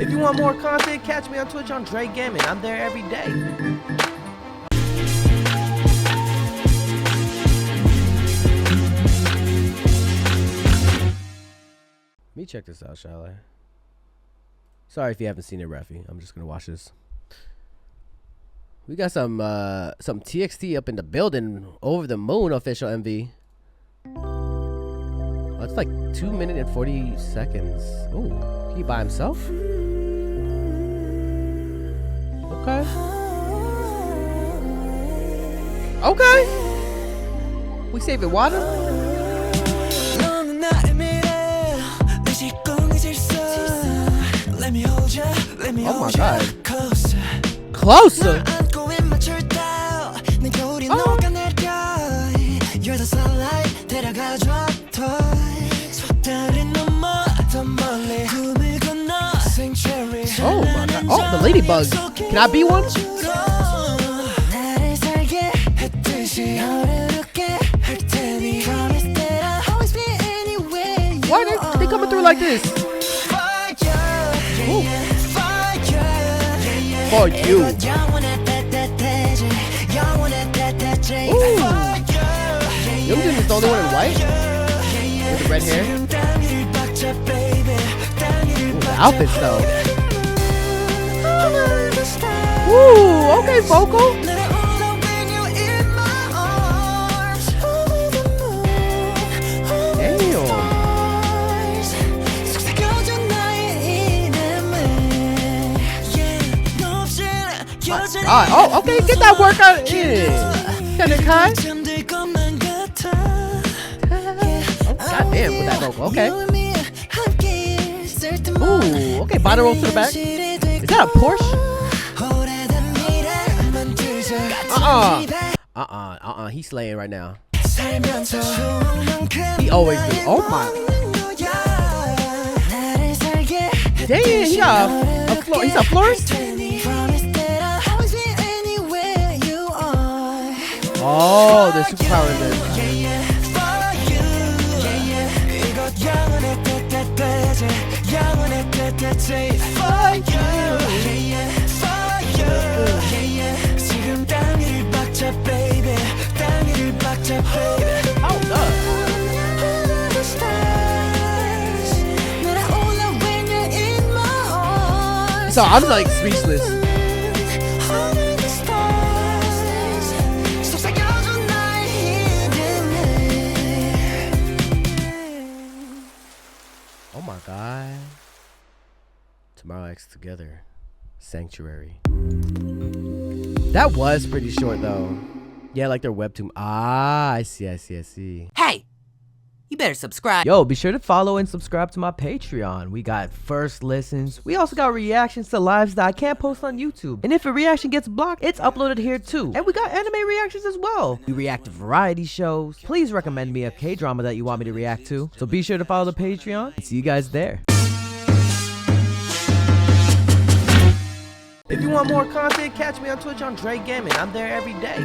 If you want more content, catch me on Twitch on Jrekml. I'm there every day. Let me check this out, shall I? Sorry if you haven't seen it, Rafi. I'm just gonna watch this. We got some TXT up in the building. Over the moon, official MV. Oh, it's like 2 minutes and 40 seconds. Oh, he by himself? Okay. Okay. We saving water? Oh my god. Closer. Oh my god. Oh, the ladybug. Can I be one? Why are they coming through like this? Ooh. For you. Ooh. Youngin is the only one in white? With the red hair? Ooh, the outfits though. Ooh, okay, vocal. God. Oh, okay, get that workout in. Kinda kind. Oh, goddamn, with that vocal. Okay. Ooh, okay, body roll to the back. Is that a Porsche? He's slaying right now. He always do. Oh my. Damn, he's a florist? Oh, the superpower in this. So I'm like speechless. Oh my god. Tomorrow X Together. Sanctuary. That was pretty short though. Yeah, like their webtoon. Ah, I see. Hey! You better subscribe. Yo, be sure to follow and subscribe to my Patreon. We got first listens. We also got reactions to lives that I can't post on YouTube. And if a reaction gets blocked, it's uploaded here too. And we got anime reactions as well. We react to variety shows. Please recommend me a K-drama that you want me to react to. So be sure to follow the Patreon and see you guys there. If you want more content, catch me on Twitch on Jrekml. I'm there every day.